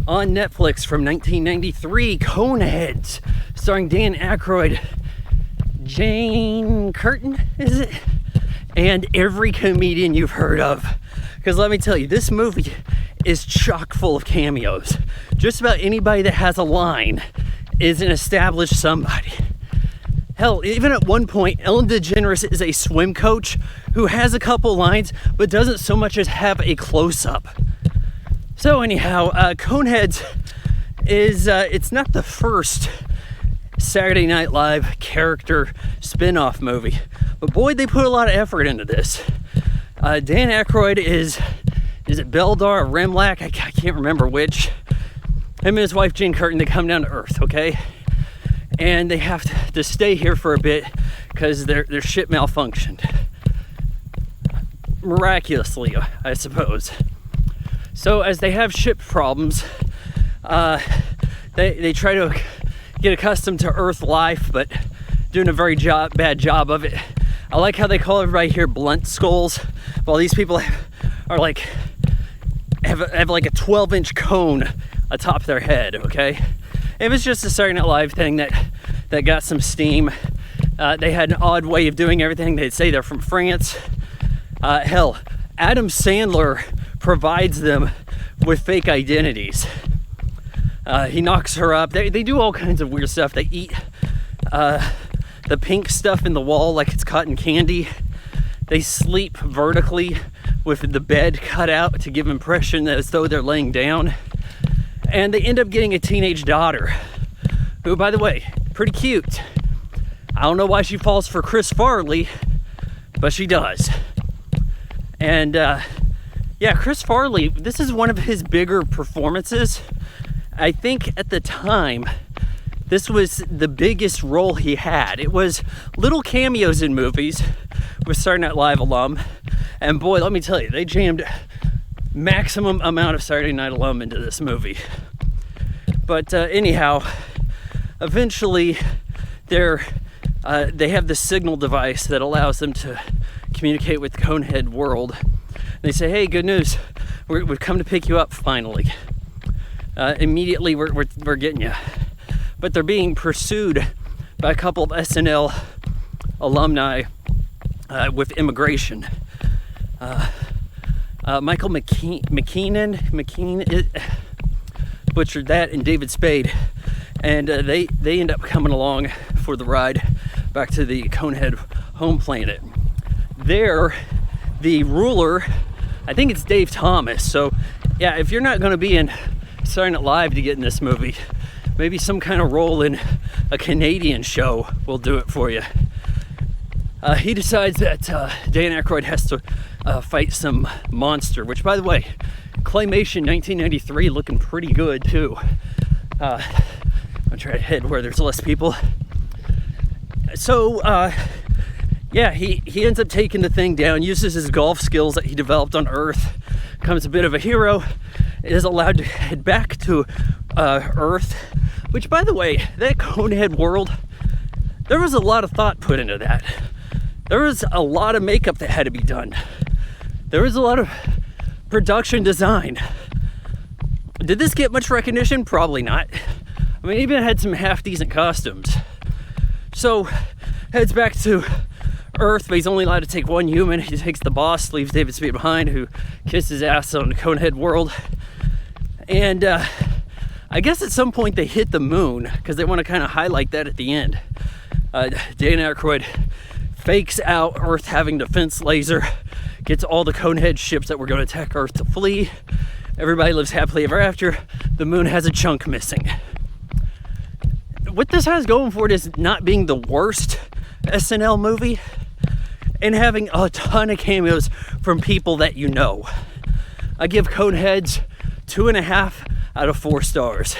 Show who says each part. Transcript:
Speaker 1: on Netflix from 1993, Coneheads, starring Dan Aykroyd, Jane Curtin, is it? And every comedian you've heard of. Because let me tell you, this movie is chock full of cameos. Just about anybody that has a line is an established somebody. Hell, even at one point, Ellen DeGeneres is a swim coach who has a couple lines, but doesn't so much as have a close-up. So anyhow, Coneheads is, it's not the first Saturday Night Live character spin-off movie, but boy, they put a lot of effort into this. Dan Aykroyd is it Beldar or Remlac? I can't remember which. Him and his wife Jane Curtin, they come down to Earth, okay? And they have to stay here for a bit because their ship malfunctioned. Miraculously, I suppose. So as they have ship problems, they try to get accustomed to Earth life, but doing a very bad job of it. I like how they call everybody here blunt skulls, while these people have like a 12-inch cone atop their head, okay? It was just a Saturday Night Live thing that got some steam. They had an odd way of doing everything. They'd say they're from France. Hell, Adam Sandler provides them with fake identities. He knocks her up. They do all kinds of weird stuff. They eat the pink stuff in the wall like it's cotton candy. They sleep vertically with the bed cut out to give impression as though they're laying down. And they end up getting a teenage daughter, who, by the way, pretty cute. I don't know why she falls for Chris Farley, but she does. And yeah, Chris Farley, this is one of his bigger performances. I think at the time, this was the biggest role he had. It was little cameos in movies with Saturday Night Live alum. And boy, let me tell you, they jammed maximum amount of Saturday Night alum into this movie. But anyhow, eventually they have this signal device that allows them to communicate with the Conehead world. They say, hey, good news, we've come to pick you up finally. Immediately we're getting you. But they're being pursued by a couple of SNL alumni with immigration. Michael McKean butchered that, and David Spade, and they end up coming along for the ride back to the Conehead home planet. There, the ruler, I think it's Dave Thomas. So yeah, if you're not going to be in Saturday Night Live to get in this movie, maybe some kind of role in a Canadian show will do it for you. He decides that Dan Aykroyd has to fight some monster, which, by the way, Claymation 1993 looking pretty good too. I'm gonna try to head where there's less people. So yeah, he ends up taking the thing down, uses his golf skills that he developed on Earth, becomes a bit of a hero, is allowed to head back to Earth, which, by the way, that Conehead world, there was a lot of thought put into that. There was a lot of makeup that had to be done. There was a lot of production design. Did this get much recognition? Probably not. I mean, even had some half-decent costumes. So, heads back to Earth, but he's only allowed to take one human. He takes the boss, leaves David Spade behind, who kissed his ass on the Conehead world. And I guess at some point they hit the moon, because they want to kind of highlight that at the end. Dan Aykroyd fakes out Earth having defense laser, gets all the Conehead ships that were going to attack Earth to flee. Everybody lives happily ever after. The moon has a chunk missing. What this has going for it is not being the worst SNL movie and having a ton of cameos from people that you know. I give Coneheads 2.5 out of 4 stars.